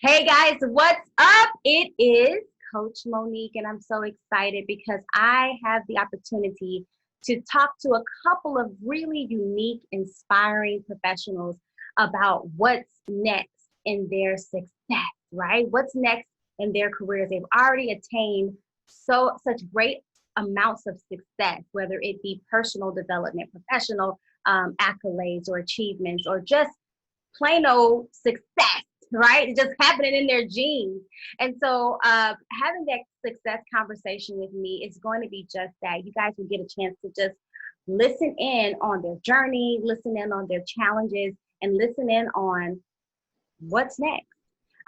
Hey guys, what's up? It is Coach Monique, and I'm so excited because I have the opportunity to talk to a couple of really unique, inspiring professionals about what's next in their success, right? What's next in their careers. They've already attained such great amounts of success, whether it be personal development, professional accolades or achievements, or just plain old success, right? It's just happening in their genes. And so having that success conversation with me is going to be just that. You guys will get a chance to just listen in on their journey, listen in on their challenges, and listen in on what's next.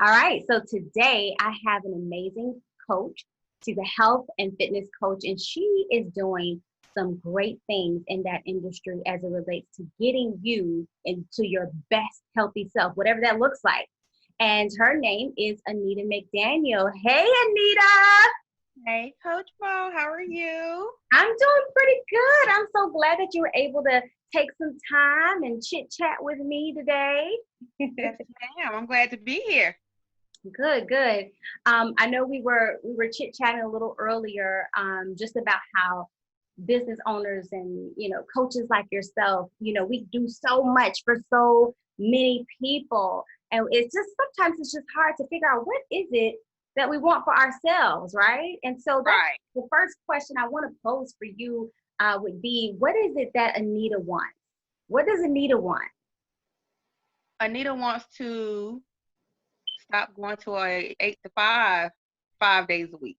All right. So today I have an amazing coach. She's a health and fitness coach, and she is doing some great things in that industry as it relates to getting you into your best healthy self, whatever that looks like. And her name is Anita McDaniel. Hey, Anita. Hey, Coach Bo, how are you? I'm doing pretty good. I'm so glad that you were able to take some time and chit chat with me today. Yes, ma'am. I'm glad to be here. Good, good. I know we were chit chatting a little earlier, just about how business owners and coaches like yourself, we do so much for so many people, and it's just sometimes it's just hard to figure out what is it that we want for ourselves, right? And so that's Right. the first question I want to pose for you would be, what is it that Anita wants? What does Anita want? Anita wants to stop going to a 8 to 5, 5 days a week.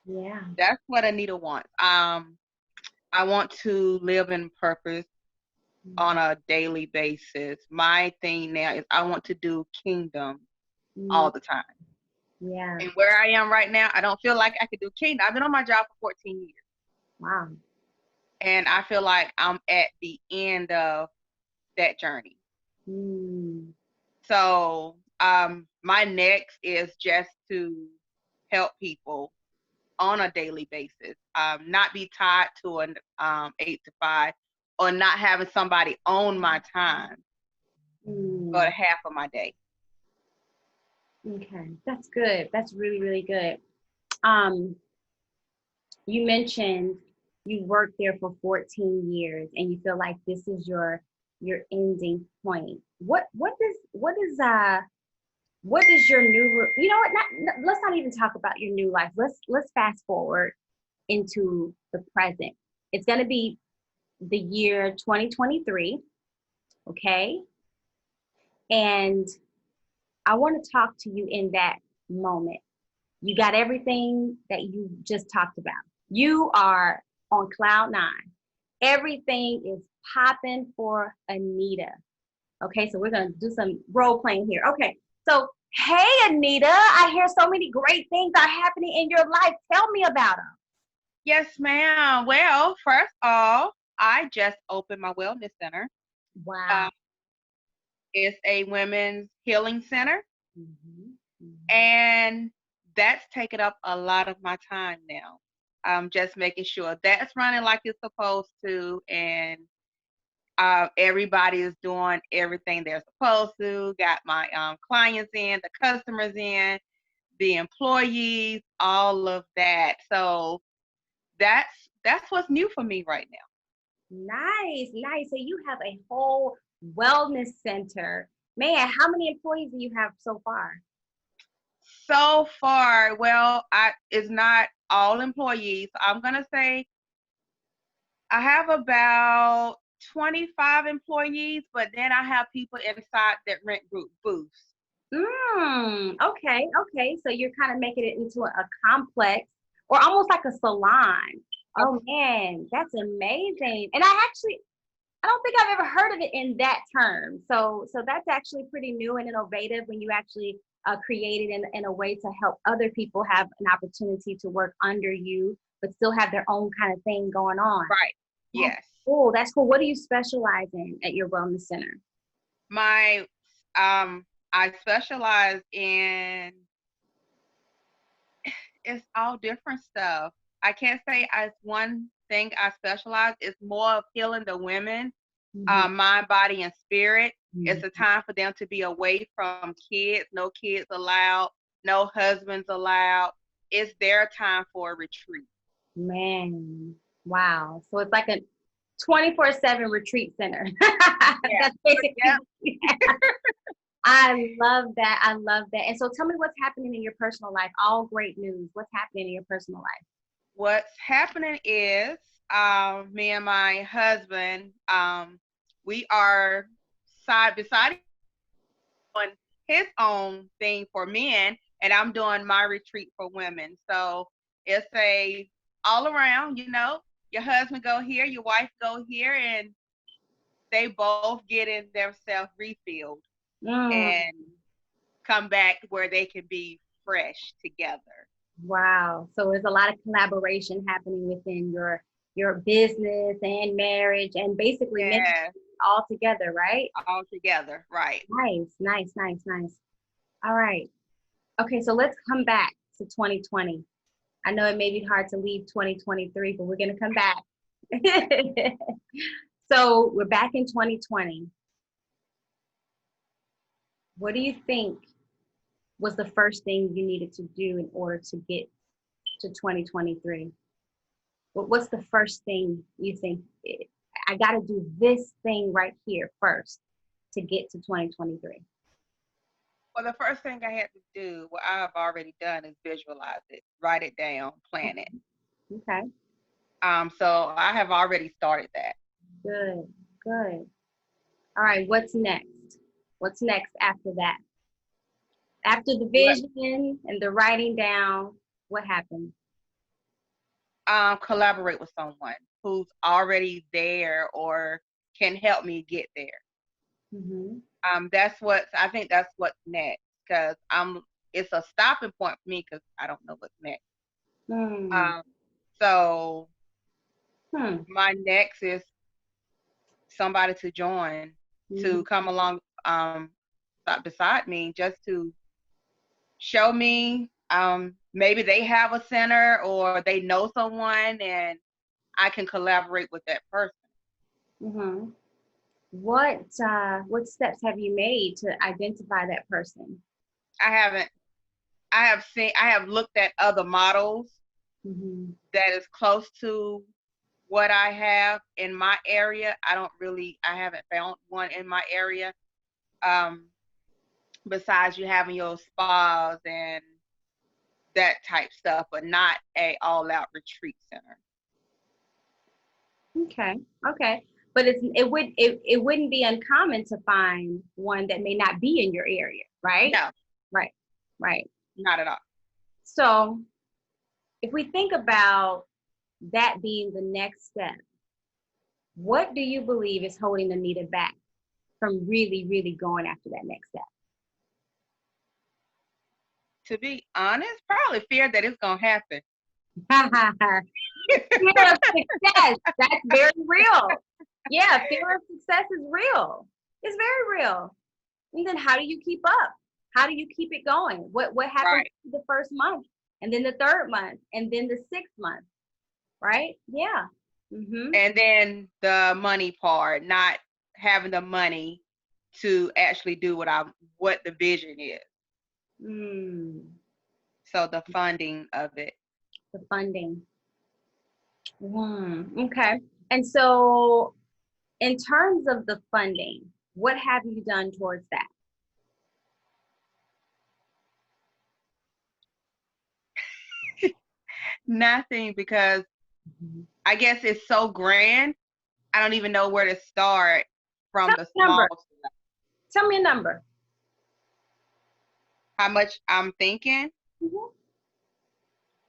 Yeah. That's what Anita wants. I want to live in purpose on a daily basis. My thing now is I want to do kingdom Mm, all the time. yeah. And where I am right now, I don't feel like I could do kingdom. I've been on my job for 14 years, Wow. and I feel like I'm at the end of that journey. Mm, So my next is just to help people on a daily basis, not be tied to an 8 to 5, or not having somebody own my time for mm. half of my day. Okay, that's good. That's really, really good. Um, you mentioned you worked there for 14 years and you feel like this is your ending point. What does your you know what, let's not even talk about your new life. Let's fast forward into the present. It's going to be the year 2023, okay? And I want to talk to you in that moment. You got everything that you just talked about. You are on cloud nine. Everything is popping for Anita. Okay, so we're going to do some role playing here. Okay, so hey, Anita, I hear so many great things are happening in your life. Tell me about them. Yes, ma'am. Well, first off, I just opened my wellness center. Wow. Uh, it's a women's healing center, Mm-hmm. and that's taken up a lot of my time now. I'm just making sure that's running like it's supposed to, and everybody is doing everything they're supposed to. Got my clients in, the customers in, the employees, all of that. So that's what's new for me right now. Nice, nice. So you have a whole wellness center. Man, how many employees do you have so far? So far, well, I it's not all employees. I'm gonna say I have about 25 employees, but then I have people inside that rent group booths. Okay, okay. So you're kind of making it into a complex or almost like a salon. Oh man, that's amazing. And I don't think I've ever heard of it in that term. So that's actually pretty new and innovative when you actually create it in a way to help other people have an opportunity to work under you, but still have their own kind of thing going on. Right. That's Yes. cool. That's cool. What do you specialize in at your wellness center? My I specialize in, it's all different stuff. I can't say as one thing I specialize. It's more of healing the women, Mhm. mind, body, and spirit. It's a time for them to be away from kids, no kids allowed, no husbands allowed. It's their time for a retreat. Man, wow. So it's like a 24/7 retreat center. Yeah. That's basically. Yep. I love that. I love that. And so tell me what's happening in your personal life. All great news. What's happening in your personal life? What's happening is me and my husband, we are side by side on his own thing for men, and I'm doing my retreat for women. So it's a all around, your husband go here, your wife go here, and they both getting themselves refilled Mm, and come back where they can be fresh together. wow. So there's a lot of collaboration happening within your business and marriage and basically ministry Yeah, all together, right? all together, right. Nice, nice, nice, nice. All right. Okay, so let's come back to 2020. I know it may be hard to leave 2023, but we're going to come back. So we're back in 2020. What do you think was the first thing you needed to do in order to get to 2023? What's the first thing you think, I got to do this thing right here first to get to 2023? Well, the first thing I had to do, what I've already done, is visualize it, write it down, plan it. Okay, So I have already started that. good, good. All right, what's next? What's next after that? After the What? vision and the writing down, what happened? Collaborate with someone who's already there or can help me get there. Mm-hmm. I think that's what's next, because it's a stopping point for me because I don't know what's next. Hmm. Um, so Hmm. my next is somebody to join, Mm-hmm. to come along, beside me, just to show me, maybe they have a center or they know someone and I can collaborate with that person. Mm-hmm. What steps have you made to identify that person? I haven't, I have looked at other models Mm-hmm. that is close to what I have in my area. I haven't found one in my area. Um, Besides you having your spas and that type stuff, but not a all out retreat center. Okay. Okay. But it wouldn't be uncommon to find one that may not be in your area, right? No, Right. Right. not at all. So if we think about that being the next step, what do you believe is holding Anita back from really, really going after that next step? To be honest, probably fear that it's gonna happen. Fear of success. That's very real. Yeah, fear of success is real. It's very real. And then how do you keep up? How do you keep it going? What happens Right. the first month, and then the third month, and then the sixth month? Right? Yeah. Mm-hmm. And then the money part, not having the money to actually do what the vision is. Mm, So the funding of it. the funding. Okay. And so, in terms of the funding, what have you done towards that? Nothing, because Mhm. I guess it's so grand. I don't even know where to start from Tell the me a small number. stuff. Tell me a number. How much I'm thinking Mhm.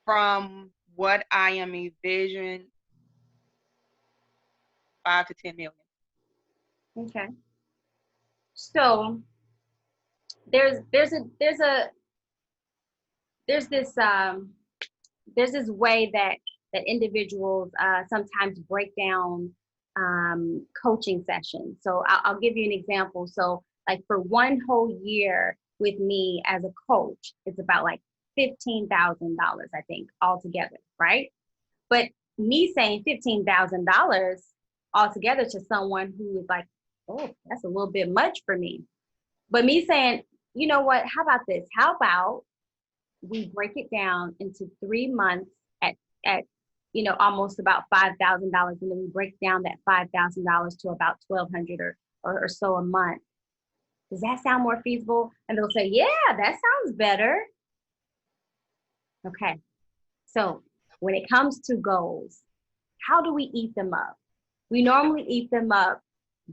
from what I am envisioning, 5 to 10 million. Okay. So there's a there's this there's this way that individuals sometimes break down coaching sessions. So I'll give you an example. So like for one whole year with me as a coach, it's about like $15,000, I think, altogether, right? But me saying $15,000 altogether to someone who is like oh, that's a little bit much for me. But me saying, you know what, how about this? How about we break it down into 3 months at almost about $5,000, and then we break down that $5,000 to about 1,200 or so a month. Does that sound more feasible? And they'll say, yeah, that sounds better. Okay. So when it comes to goals, how do we eat them up? We normally eat them up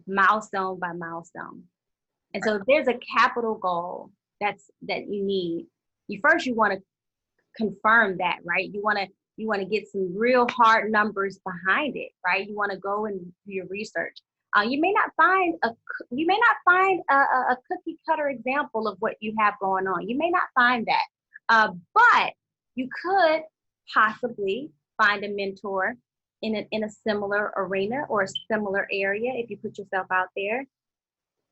milestone by milestone. And so if there's a capital goal that you need, you want to confirm that, right? You want to get some real hard numbers behind it, right? You want to go and do your research. You may not find a cookie cutter example of what you have going on. You may not find that, but you could possibly find a mentor in a similar arena or a similar area if you put yourself out there.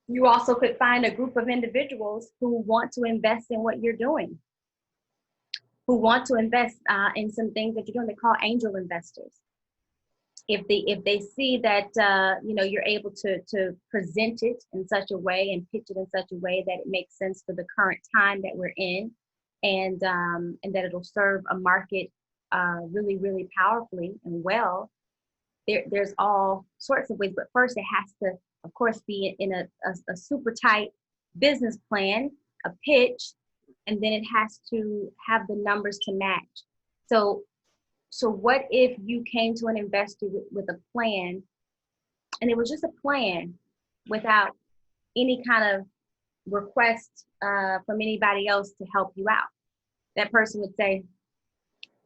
You also could find a group of individuals who want to invest in what you're doing, who want to invest in some things that you're doing. They call angel investors. If they see that you're able to present it in such a way and pitch it in such a way that it makes sense for the current time that we're in, and that it'll serve a market really, really powerfully and well, there's all sorts of ways. But first, it has to, of course, be in a super tight business plan, a pitch, and then it has to have the numbers to match. So what if you came to an investor with a plan, and it was just a plan without any kind of request from anybody else to help you out? That person would say,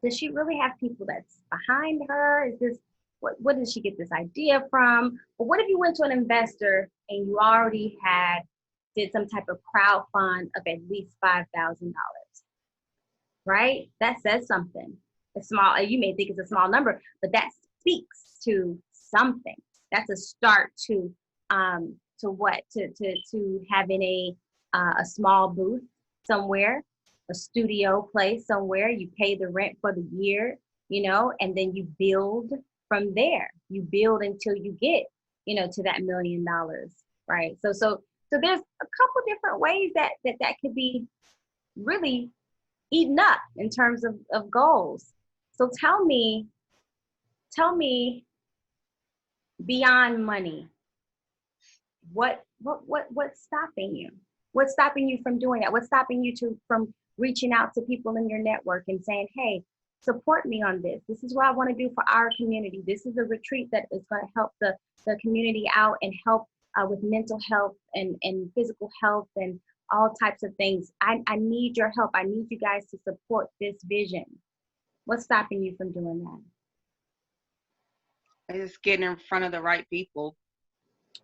does she really have people that's behind her? Is this, what did she get this idea from? But what if you went to an investor and you already did some type of crowd fund of at least $5,000, right? That says something. It's small. You may think it's a small number, but that speaks to something. That's a start to what? To having a small booth somewhere, a studio place somewhere. You pay the rent for the year, and then you build from there. You build until you get, to that $1 million, right? So there's a couple different ways that could be really eaten up in terms of goals. So tell me beyond money, what's stopping you? What's stopping you from doing that? What's stopping you from reaching out to people in your network and saying, hey, support me on this. This is what I want to do for our community. This is a retreat that is going to help the community out and help with mental health and physical health and all types of things. I need your help. I need you guys to support this vision. What's stopping you from doing that? Just getting in front of the right people.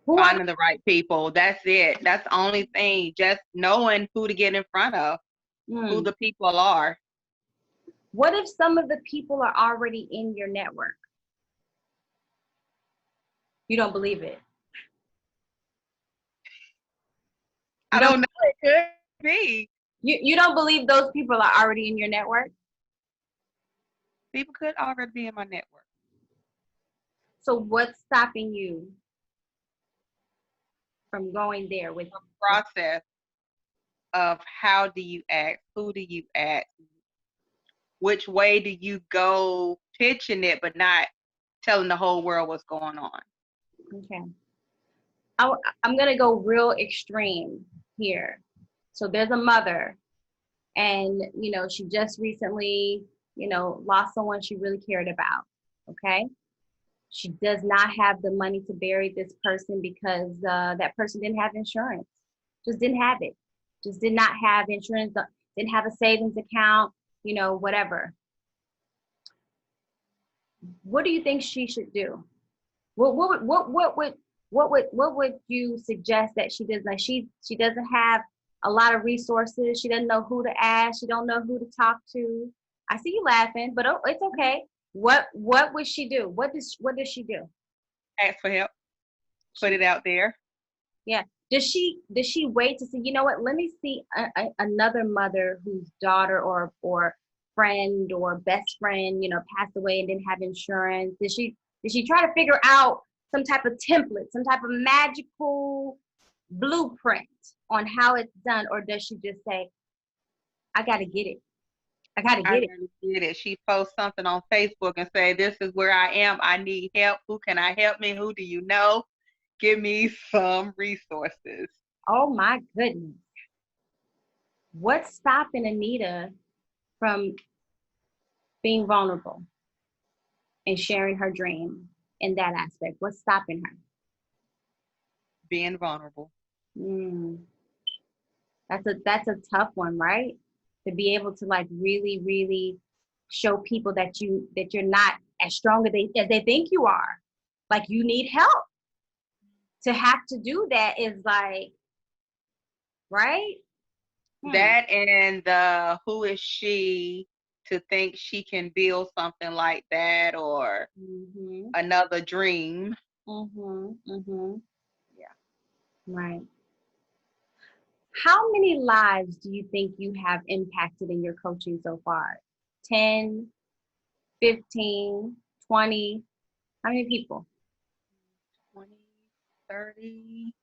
Finding the right people. That's it. That's the only thing. Just knowing who to get in front of, who the people are. What if some of the people are already in your network? You don't believe it? I don't know. It could be. You don't believe those people are already in your network? People could already be in my network. So what's stopping you from going there with the process of how do you act? Who do you act? Which way do you go pitching it, but not telling the whole world what's going on? Okay. I'm going to go real extreme here. So there's a mother, and, she just recently, lost someone she really cared about. Okay. She does not have the money to bury this person because that person didn't have insurance. Just didn't have it. Just did not have insurance. Didn't have a savings account, whatever. What do you think she should do? What would you suggest that she does? Like she doesn't have a lot of resources. She doesn't know who to ask. She don't know who to talk to. I see you laughing, but it's okay. What would she do? What does she do? Ask for help. Put it out there. Yeah. Does she wait to see, you know what, let me see another mother whose daughter or friend or best friend, passed away and didn't have insurance? Did she try to figure out some type of template, some type of magical blueprint on how it's done? Or does she just say, I got to get it? I got to I get it. gotta get it. She posts something on Facebook and say, "This is where I am. I need help. Who can I help me? Who do you know? Give me some resources." Oh my goodness. What's stopping Anita from being vulnerable and sharing her dream in that aspect? What's stopping her? Being vulnerable. Mm, that's a tough one, right? To be able to like really, really show people that you're not as strong as they think you are. Like you need help. To have to do that is like, right? Hmm. That and the who is she to think she can build something like that or Mm-hmm. another dream. Mm-hmm. Mm-hmm. Yeah. Right. How many lives do you think you have impacted in your coaching so far? 10, 15, 20? How many people? 20, 30.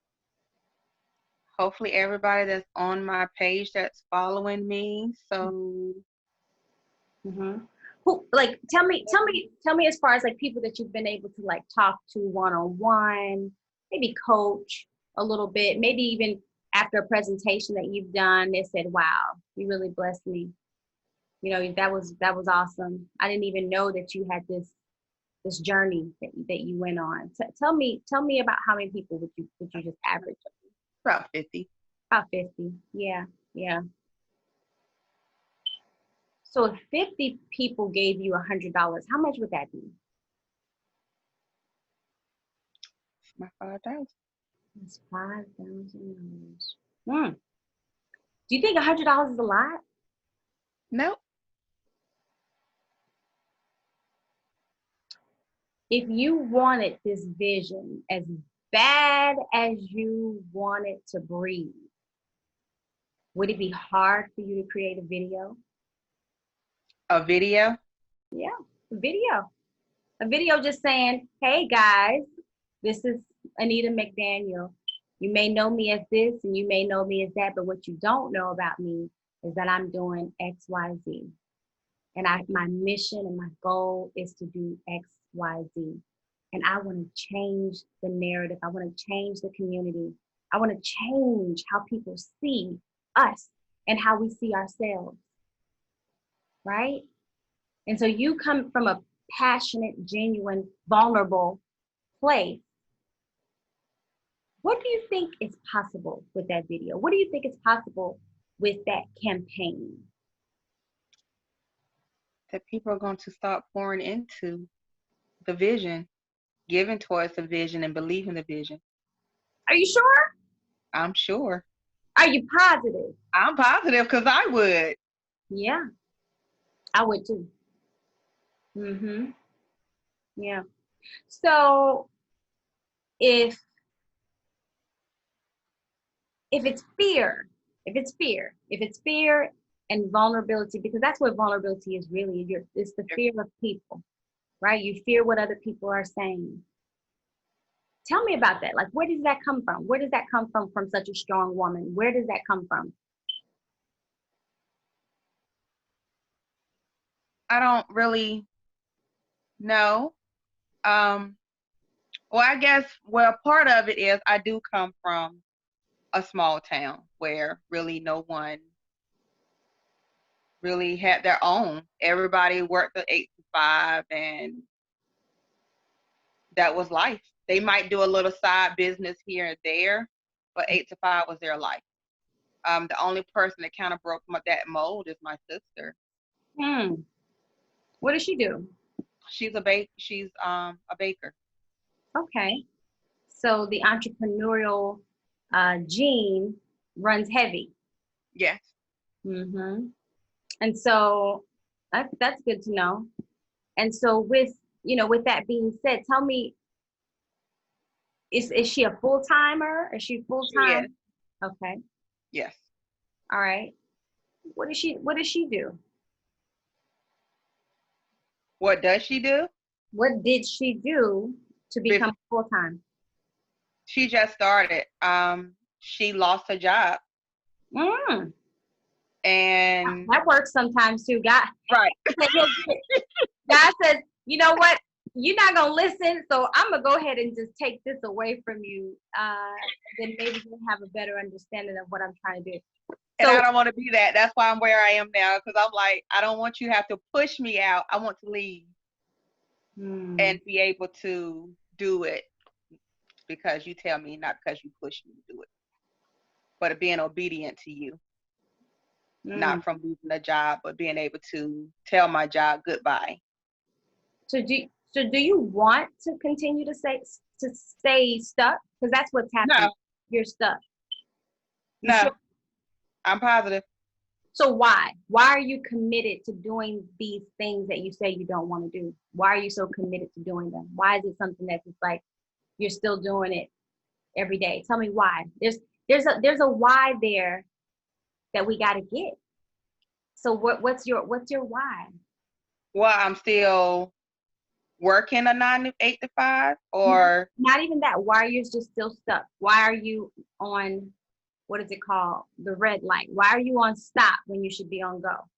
Hopefully everybody that's on my page that's following me. So Mm-hmm. Who, like, tell me as far as like people that you've been able to like talk to one-on-one, maybe coach a little bit, maybe even after a presentation that you've done, they said, wow, you really blessed me. You know, that was awesome. I didn't even know that you had this journey that you went on. Tell me about how many people would you just average? about 50. About 50. Yeah, yeah. So if 50 people gave you $100, how much would that be? My 5,000. That's $5,000. Hmm. Do you think $100 is a lot? Nope. If you wanted this vision as bad as you wanted to breathe, would it be hard for you to create a video? A video? Yeah, a video. A video just saying, hey guys, this is Anita McDaniel. You may know me as this and you may know me as that, but what you don't know about me is that I'm doing X, Y, Z. And my mission and my goal is to do X, Y, Z. And I want to change the narrative. I want to change the community. I want to change how people see us and how we see ourselves, right? And so you come from a passionate, genuine, vulnerable place. What do you think is possible with that video? What do you think is possible with that campaign? That people are going to start pouring into the vision, giving towards the vision and believing the vision. Are you sure? I'm sure. Are you positive? I'm positive because I would. Yeah, I would too. Mm-hmm. Yeah. So if it's fear, if it's fear and vulnerability, because that's what vulnerability is really. It's the fear of people, right? You fear what other people are saying. Tell me about that. Like, where does that come from? Where does that come from such a strong woman? Where does that come from? I don't really know. Um, well, I guess, well, part of it is I do come from a small town where really no one really had their own. Everybody worked the 8 to 5, and that was life. They might do a little side business here and there, but 8 to 5 was their life. The only person that kind of broke that mold is my sister. Hmm. What does she do? She's a baker. Okay. So the entrepreneurial gene runs heavy. Yes. Mm-hmm. And so that's good to know. And so with that being said, tell me, is she a full timer? Is she full She is. time? Okay. Yes. All right. What does she do? What does she do? What did she do to become full-time? She just started. She lost her job. Mm. And that works sometimes too. God, right. God says, you know what? You're not gonna listen, so I'm gonna go ahead and just take this away from you. Then maybe you'll have a better understanding of what I'm trying to do. And I don't want to be that. That's why I'm where I am now, because I'm like, I don't want you to have to push me out. I want to leave and be able to do it because you tell me, not because you push me to do it, but being obedient to you. Not from losing a job, but being able to tell my job goodbye. So do you want to continue to stay stuck? Because that's what's happening. No. You're stuck. No, sure? I'm positive. So why? Why are you committed to doing these things that you say you don't want to do? Why are you so committed to doing them? Why is it something that's just like you're still doing it every day? Tell me why. There's a why there that we got to get. So what's your why? Well, I'm still working a 9 to 8 to 5, or not even that. Why are you just still stuck? Why are you on, what is it called, the red light? Why are you on stop when you should be on go?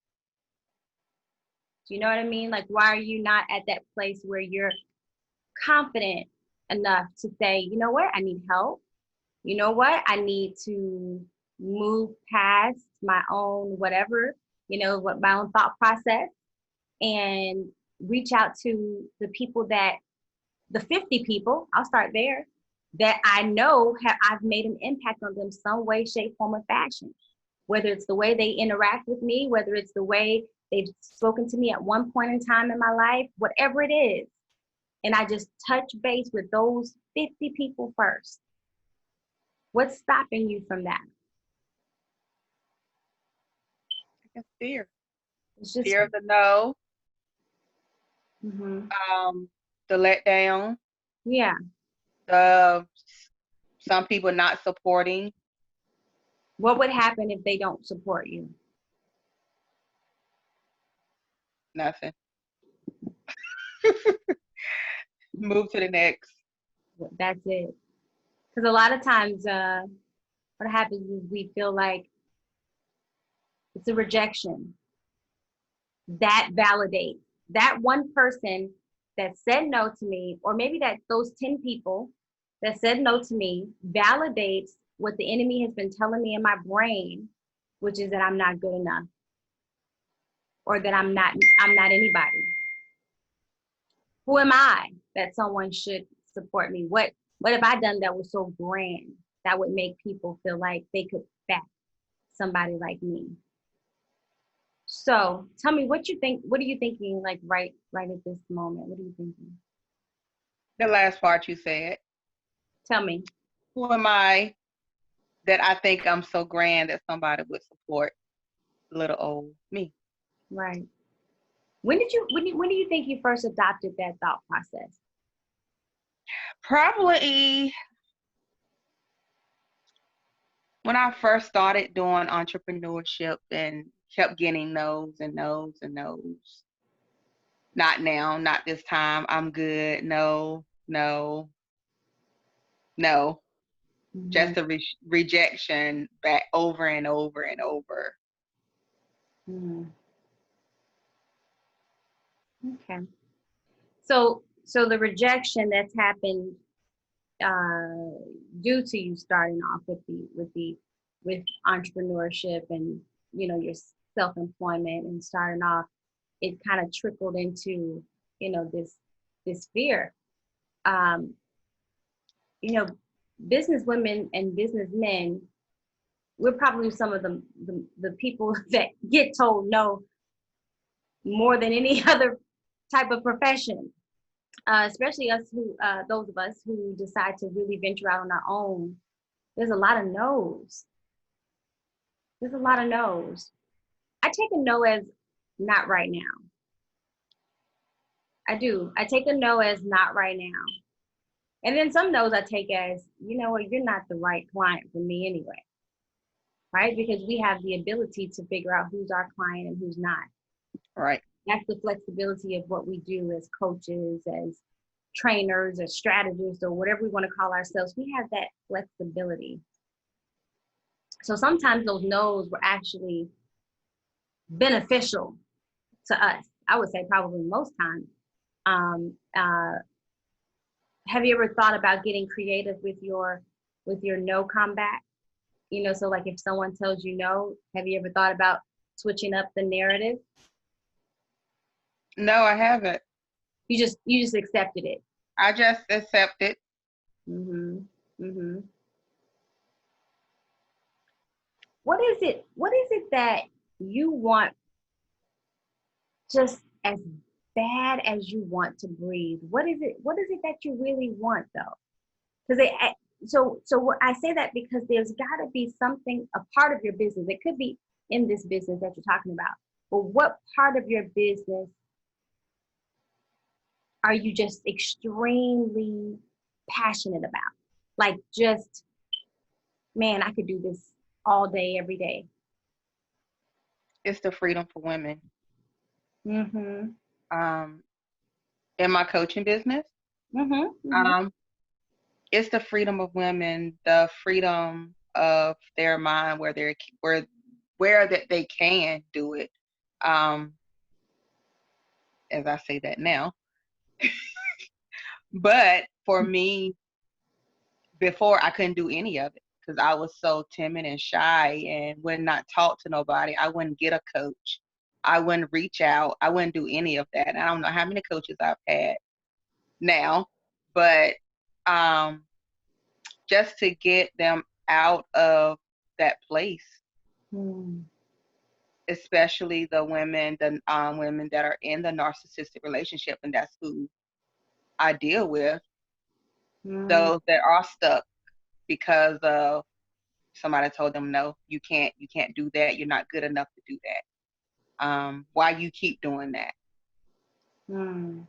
Do you know what I mean? Like, why are you not at that place where you're confident enough to say, you know what, I need help. You know what, I need to move past my own whatever, what my own thought process, and reach out to the people the 50 people, I'll start there, that I know I've made an impact on them some way, shape, form, or fashion. Whether it's the way they interact with me, whether it's the way they've spoken to me at one point in time in my life, whatever it is. And I just touch base with those 50 people first. What's stopping you from that? I guess fear. It's just fear of the no. The letdown. Yeah. Some people not supporting. What would happen if they don't support you? Nothing. Move to the next. That's it. Because a lot of times what happens is we feel like it's a rejection. That validates. That one person that said no to me, or maybe that those 10 people that said no to me, validates what the enemy has been telling me in my brain, which is that I'm not good enough, or that I'm not anybody. Who am I that someone should support me? What have I done that was so grand that would make people feel like they could back somebody like me? So tell me what you think. What are you thinking, like right at this moment? What are you thinking? The last part you said. Tell me. Who am I that I think I'm so grand that somebody would support little old me? Right. When do you think you first adopted that thought process? Probably when I first started doing entrepreneurship and kept getting no's and no's and no's. Not now, not this time. I'm good. No. Mm-hmm. Just a rejection back over and over and over. Mm. Okay. So the rejection that's happened due to you starting off with entrepreneurship and your self-employment and starting off, it kind of trickled into this fear. Business women and businessmen, we're probably some of the people that get told no more than any other type of profession. Especially us those of us who decide to really venture out on our own. There's a lot of no's. I take a no as not right now. I do. I take a no as not right now. And then some no's I take as, you know what, you're not the right client for me anyway. Right? Because we have the ability to figure out who's our client and who's not. Right. That's the flexibility of what we do as coaches, as trainers or strategists or whatever we want to call ourselves, we have that flexibility. So sometimes those no's were actually beneficial to us. I would say probably most times. Um, uh, have you ever thought about getting creative with your no comeback? You know, so like if someone tells you no, have you ever thought about switching up the narrative? No, I haven't. You just accepted it. I just accept it. Mhm. Mhm. What is it that you want just as bad as you want to breathe? What is it that you really want though? Because I say that because there's got to be something, a part of your business. It could be in this business that you're talking about, but what part of your business are you just extremely passionate about? Like just, man, I could do this all day, every day. It's the freedom for women. Mm-hmm. In my coaching business, Mm-hmm. Mm-hmm. um, it's the freedom of women, the freedom of their mind, where that they can do it. Um, as I say that now, but for me, before I couldn't do any of it because I was so timid and shy and would not talk to nobody. I wouldn't get a coach. I wouldn't reach out. I wouldn't do any of that. And I don't know how many coaches I've had now, but um, just to get them out of that place, Mm. especially the women that are in the narcissistic relationship, and that's who I deal with. Mm. Those that are stuck because of somebody told them no, you can't do that. You're not good enough to do that. Why you keep doing that? Mm.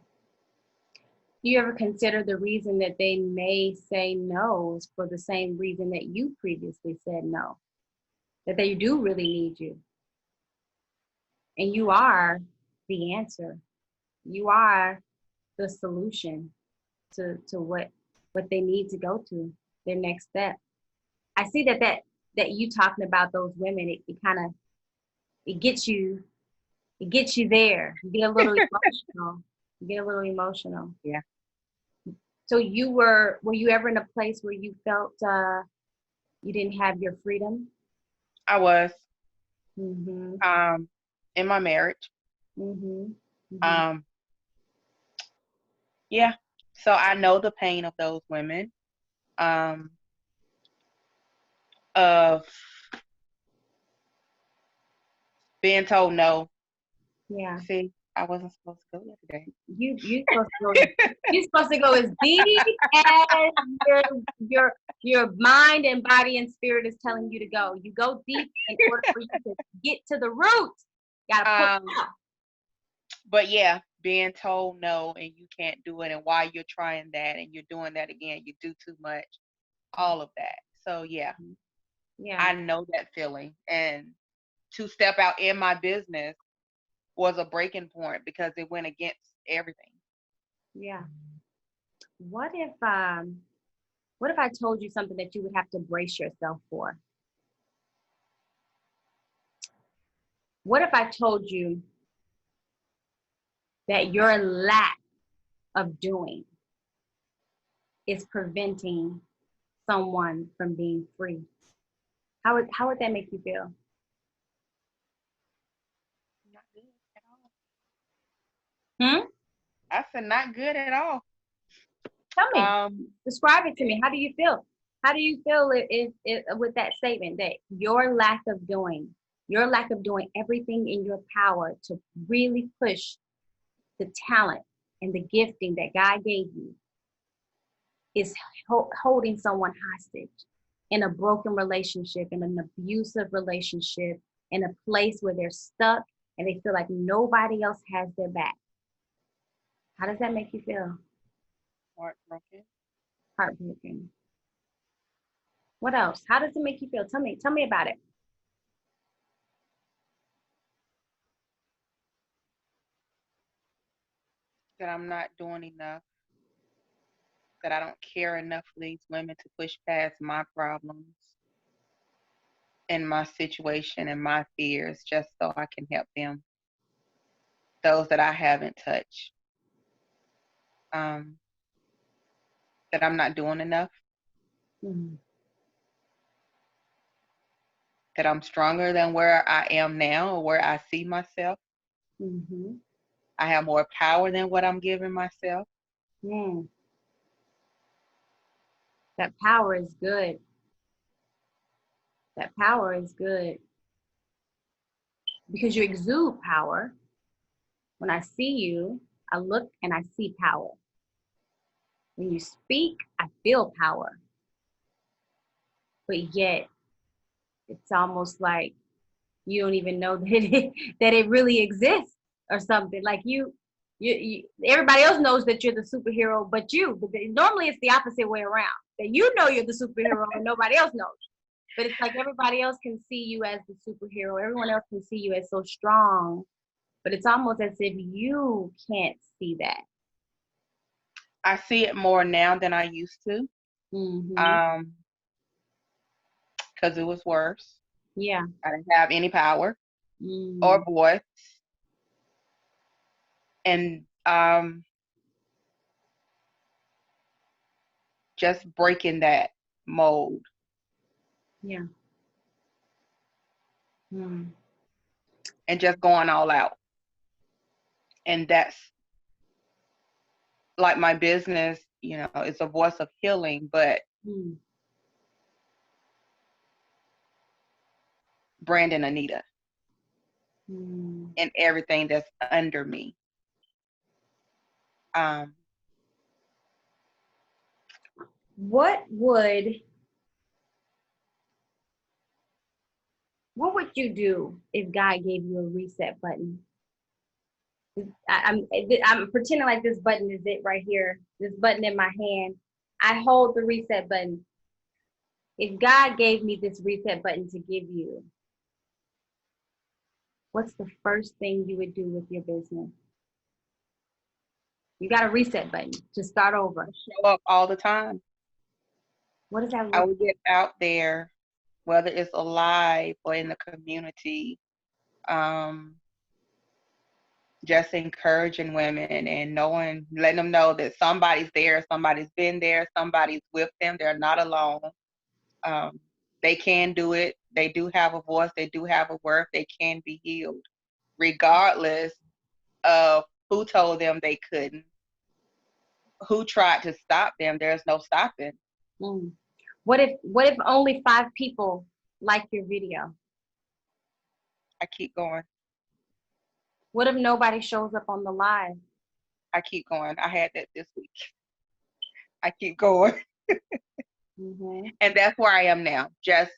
Do you ever consider the reason that they may say no is for the same reason that you previously said no? That they do really need you. And you are the answer. You are the solution to what they need to go to, their next step. I see that you talking about those women, it kind of it gets you there. You get a little emotional. You get a little emotional. Yeah, So were you ever in a place where you felt you didn't have your freedom? I was Mm-hmm. in my marriage. Mm-hmm. Mm-hmm. Um, yeah, so I know the pain of those women. Um, of being told no. Yeah. See, I wasn't supposed to go yesterday. You're supposed to go as deep as your your your mind and body and spirit is telling you to go. You go deep in order for you to get to the root. You gotta pull Um, it out. but yeah, being told no and you can't do it, and why you're trying that and you're doing that again, you do too much, all of that. So yeah, Yeah. I know that feeling. And to step out in my business was a breaking point because it went against everything. Yeah. What if what if I told you something that you would have to brace yourself for? What if I told you that your lack of doing is preventing someone from being free? How would that make you feel? Not good at all. Hmm? I said not good at all. Tell me. Um, Describe it to me. How do you feel? How do you feel with that statement that your lack of doing everything in your power to really push the talent and the gifting that God gave you is holding someone hostage in a broken relationship, in an abusive relationship, in a place where they're stuck and they feel like nobody else has their back. How does that make you feel? heartbroken. Heartbroken. What else? How does it make you feel? Tell me about it. That I'm not doing enough. that I don't care enough for these women to push past my problems and my situation and my fears just so I can help them, those that I haven't touched. That I'm not doing enough, Mm-hmm. that I'm stronger than where I am now or where I see myself. Mm-hmm. I have more power than what I'm giving myself. Mm. That power is good. That power is good because you exude power. When I see you, I look and I see power. When you speak, I feel power. But yet, it's almost like you don't even know that it really exists or something. Like everybody else knows that you're the superhero, but normally it's the opposite way around. That you know you're the superhero and nobody else knows. But it's like everybody else can see you as the superhero. Everyone else can see you as so strong. But it's almost as if you can't see that. I see it more now than I used to. Mm-hmm. Um, because it was worse. Yeah. I didn't have any power or Mm. voice. And just breaking that mold. Yeah. Mm. And just going all out. And that's like my business, it's a voice of healing, but Mm. Brandon, Anita, Mm. and everything that's under me. Um, What would you do if God gave you a reset button? I'm pretending like this button is it right here. This button in my hand. I hold the reset button. If God gave me this reset button to give you, what's the first thing you would do with your business? You got a reset button to start over. show up all the time. What does that I look would get out there, whether it's alive or in the community, um, just encouraging women and letting them know that somebody's there, somebody's been there, somebody's with them. They're not alone. Um, they can do it. They do have a voice. They do have a worth. They can be healed, regardless of who told them they couldn't, who tried to stop them. There's no stopping. Mm. What if only 5 people like your video? I keep going. What if nobody shows up on the live? I keep going. I had that this week. I keep going. Mm-hmm. And that's where I am now, just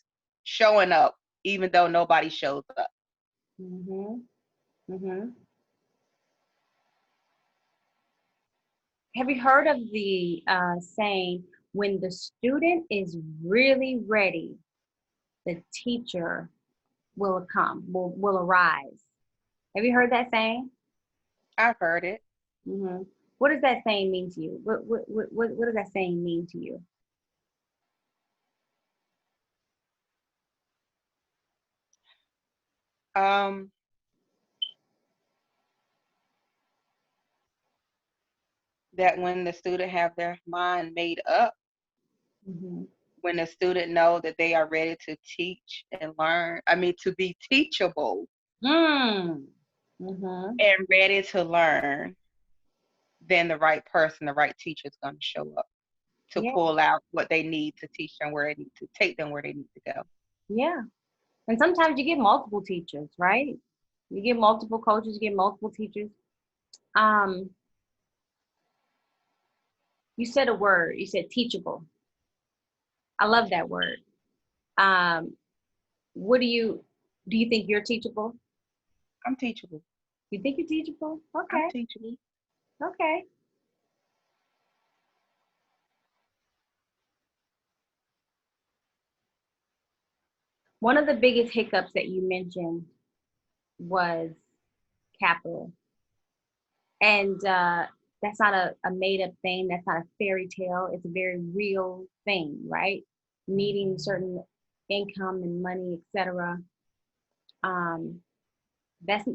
showing up, even though nobody shows up. Mm-hmm. Mm-hmm. Have you heard of the saying, when the student is really ready, the teacher will arise? Have you heard that saying? I've heard it. Mm-hmm. What does that saying mean to you? What does that saying mean to you? Um, that when the student have their mind made up, Mm-hmm. when the student know that they are ready to teach and learn, to be teachable Mm. Mm-hmm. and ready to learn, then the right person, the right teacher is going to show up to Yeah. pull out what they need to teach them where they need to take them where they need to go. Yeah. And sometimes you get multiple teachers, right? You get multiple coaches, you get multiple teachers. Um, you said a word. You said teachable. I love that word. Um, what do you think you're teachable? I'm teachable. You think you're teachable? I'm Okay. teachable. Okay. One of the biggest hiccups that you mentioned was capital. And a made up thing. That's not a fairy tale. It's a very real thing, right? Needing certain income and money, etc. Um, that's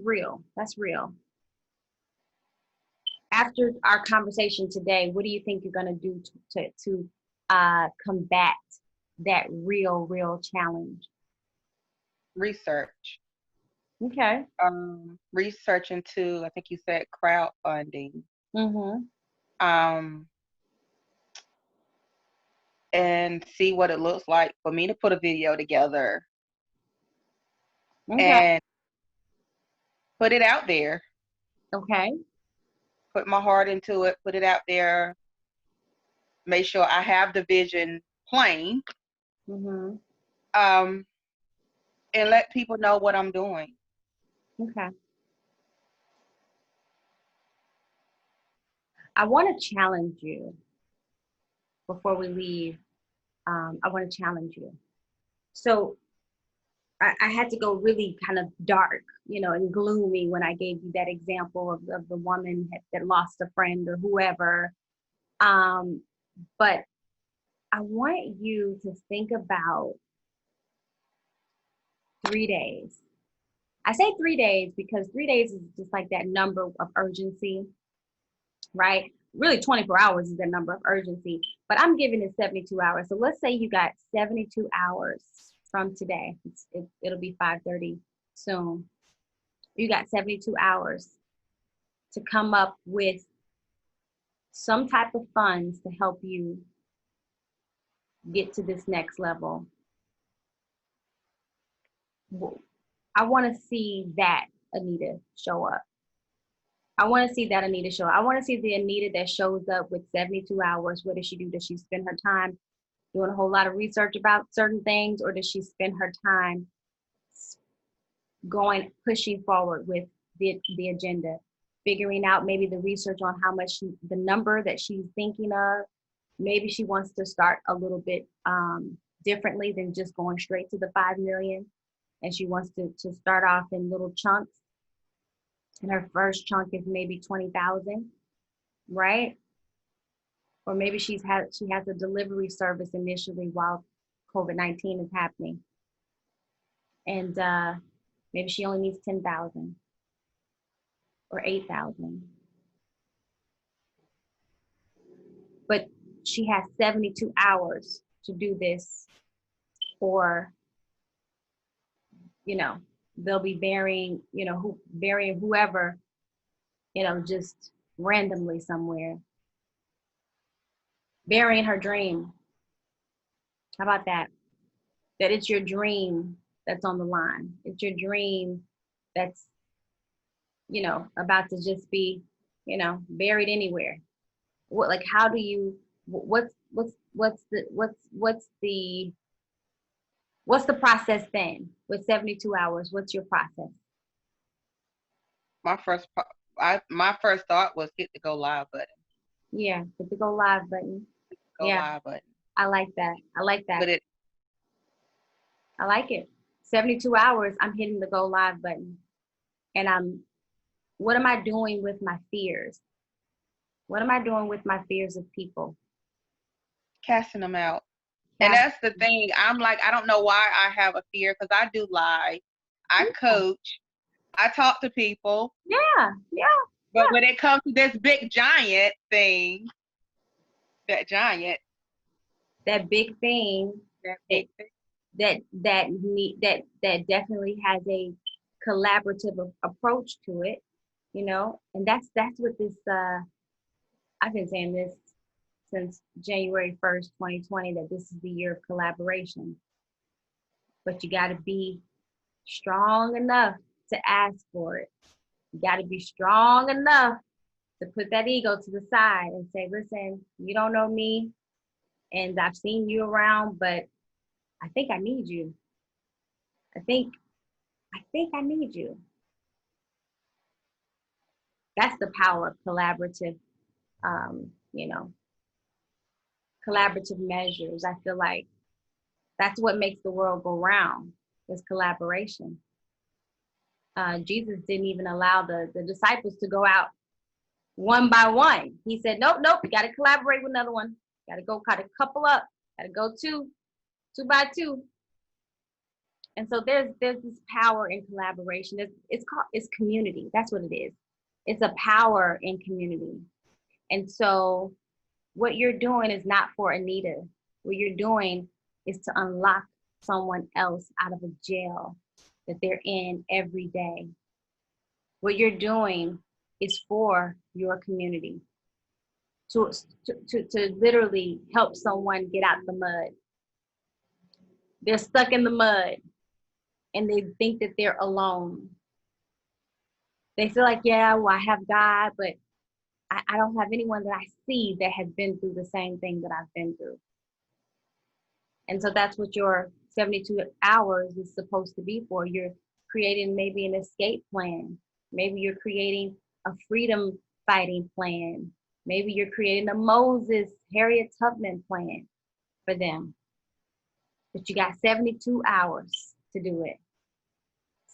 real. That's real. After our conversation today, what do you think you're going to do to combat that real challenge? Research. Okay. Research into, I think you said crowdfunding. Mm-hmm. Um, and see what it looks like for me to put a video together Okay. and put it out there. Okay. Put my heart into it, put it out there, make sure I have the vision plain, Mm-hmm. and let people know what I'm doing. Okay. I want to challenge you before we leave. I want to challenge you. So I had to go really kind of dark, and gloomy when I gave you that example of the woman that lost a friend or whoever. But I want you to think about 3 days. I say 3 days because 3 days is just like that number of urgency, right? Really, 24 hours is the number of urgency, but I'm giving it 72 hours. So let's say you got 72 hours from today. It'll be 5:30 soon. You got 72 hours to come up with some type of funds to help you get to this next level. I want to see that Anita show up. I want to see that Anita show up. I want to see the Anita that shows up with 72 hours. What does she do? Does she spend her time doing a whole lot of research about certain things, or does she spend her time pushing forward with the agenda, figuring out maybe the research on how much the number that she's thinking of? Maybe she wants to start a little bit differently than just going straight to the 5 million. And she wants to start off in little chunks. And her first chunk is maybe 20,000, right? Or maybe she has a delivery service initially while COVID-19 is happening. And maybe she only needs 10,000 or 8,000. But she has 72 hours to do this, or they'll be burying whoever, just randomly somewhere, burying her dream. How about that? That it's your dream that's on the line. It's your dream that's, about to just be, buried anywhere. How do you, what's the process then with 72 hours? What's your process? My first thought was hit the go live button. Yeah, hit the go live button. Go live button. I like that. I like that. But I like it. 72 hours, I'm hitting the go live button. And what am I doing with my fears? What am I doing with my fears of people? Casting them out. And that's the thing. I'm like, I don't know why I have a fear, because I do live. I coach. I talk to people. Yeah. But when it comes to this big giant thing, that big thing, that definitely has a collaborative approach to it, and that's what this I've been saying this since January 1st, 2020, that this is the year of collaboration. But you got to be strong enough to ask for it. You got to be strong enough to put that ego to the side and say, listen, you don't know me, and I've seen you around, but I think I need you. I think I need you. That's the power of collaborative, collaborative measures. I feel like that's what makes the world go round, is collaboration. Jesus didn't even allow the disciples to go out one by one. He said, nope, nope, you got to collaborate with another one. Got to go kind of couple up. Got to go two by two. And so there's this power in collaboration. It's community. That's what it is. It's a power in community. And so what you're doing is not for Anita. What you're doing is to unlock someone else out of a jail that they're in every day. What you're doing is for your community, to literally help someone get out the mud. They're stuck in the mud and they think that they're alone. They feel like, yeah, well, I have God, but I don't have anyone that I see that has been through the same thing that I've been through. And so that's what your 72 hours is supposed to be for. You're creating maybe an escape plan. Maybe you're creating a freedom fighting plan. Maybe you're creating a Moses, Harriet Tubman plan for them. But you got 72 hours to do it.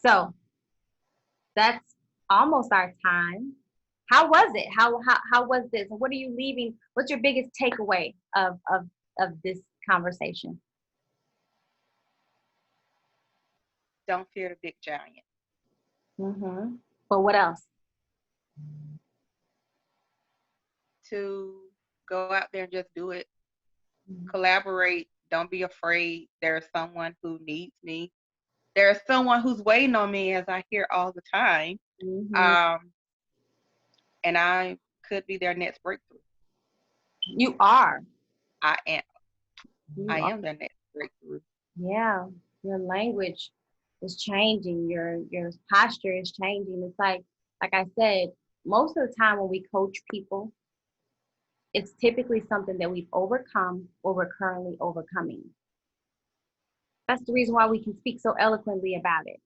So that's almost our time. How was it? How was this? What are you leaving? What's your biggest takeaway of this conversation? Don't fear the big giant. Mm-hmm. But what else? To go out there and just do it. Mm-hmm. Collaborate. Don't be afraid. There's someone who needs me. There's someone who's waiting on me, as I hear all the time. Mm-hmm. And I could be their next breakthrough. You are. I am. I am their next breakthrough. Yeah. Your language is changing. Your posture is changing. It's like I said, most of the time when we coach people, it's typically something that we've overcome or we're currently overcoming. That's the reason why we can speak so eloquently about it.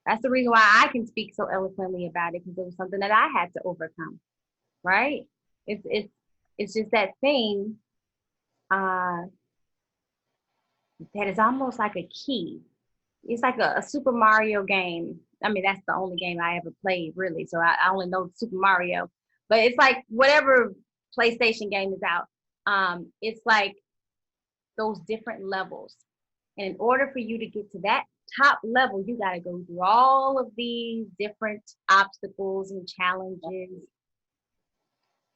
That's the reason why I can speak so eloquently about it, because it was something that I had to overcome, right? It's just that thing that is almost like a key. It's like a Super Mario game. I mean, that's the only game I ever played, really. So I only know Super Mario. But it's like whatever PlayStation game is out. It's like those different levels. And in order for you to get to that top level, you got to go through all of these different obstacles and challenges.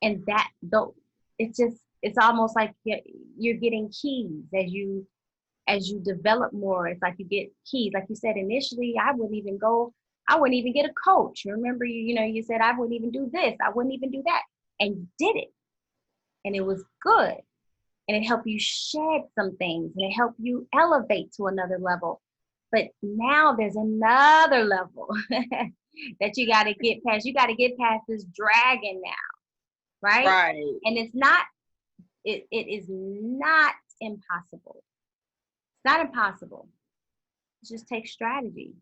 And that, though, it's almost like you're getting keys as you develop more. It's like you get keys. Like you said, initially, I wouldn't even get a coach. Remember, you said I wouldn't even do this. I wouldn't even do that. And you did it. And it was good. And it helped you shed some things, and it helped you elevate to another level. But now there's another level that you got to get past. You got to get past this dragon now, right? Right. And it is not impossible. It's not impossible. It just takes strategy.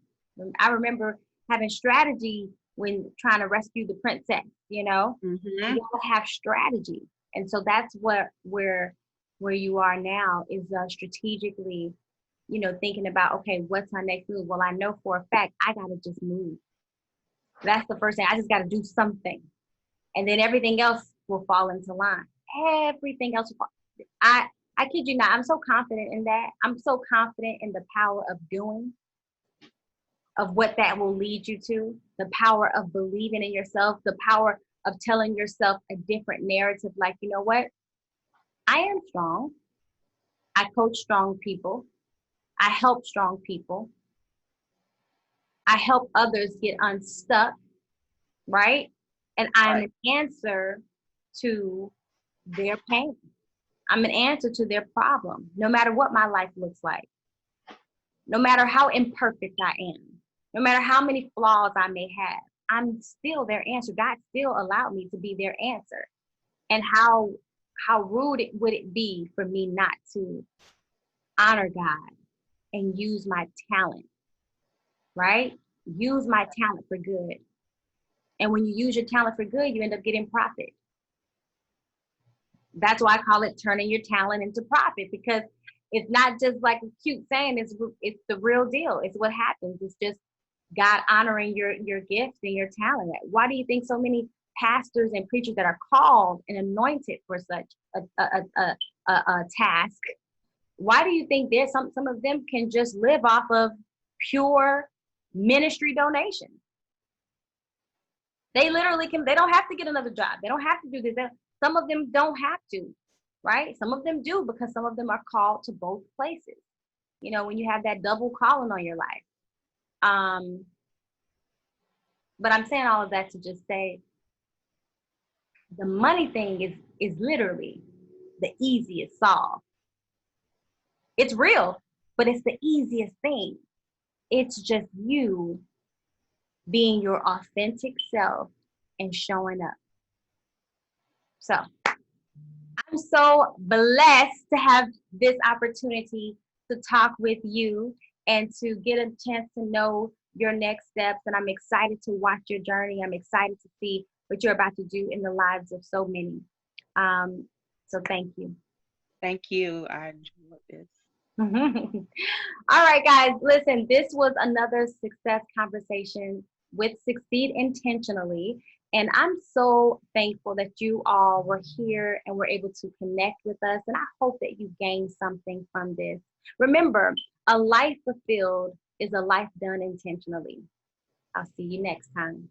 I remember having strategy when trying to rescue the princess, Mm-hmm. You gotta have strategy. And so that's where you are now is strategically, thinking about, okay, what's my next move? Well, I know for a fact I got to just move. That's the first thing. I just got to do something. And then everything else will fall into line. Everything else will fall. I kid you not, I'm so confident in that. I'm so confident in the power of doing, of what that will lead you to, the power of believing in yourself, the power of telling yourself a different narrative. Like, you know what? I am strong. I coach strong people. I help strong people. I help others get unstuck, right? And I'm an answer to their pain. I'm an answer to their problem, no matter what my life looks like, no matter how imperfect I am, no matter how many flaws I may have. I'm still their answer. God still allowed me to be their answer. And how rude would it be for me not to honor God and use my talent, right? Use my talent for good. And when you use your talent for good, you end up getting profit. That's why I call it turning your talent into profit, because it's not just like a cute saying, it's the real deal. It's what happens. It's just God honoring your gift and your talent. Why do you think so many pastors and preachers that are called and anointed for such a task, why do you think there's some of them can just live off of pure ministry donations? They literally can, they don't have to get another job. They don't have to do this. Some of them don't have to, right? Some of them do, because some of them are called to both places. You know, when you have that double calling on your life. But I'm saying all of that to just say the money thing is literally the easiest solve. It's real, but it's the easiest thing. It's just you being your authentic self and showing up. So I'm so blessed to have this opportunity to talk with you and to get a chance to know your next steps. And I'm excited to watch your journey. I'm excited to see what you're about to do in the lives of so many. So thank you. Thank you. I enjoyed this. All right, guys, listen, this was another success conversation with Succeed Intentionally. And I'm so thankful that you all were here and were able to connect with us. And I hope that you gained something from this. Remember, a life fulfilled is a life done intentionally. I'll see you next time.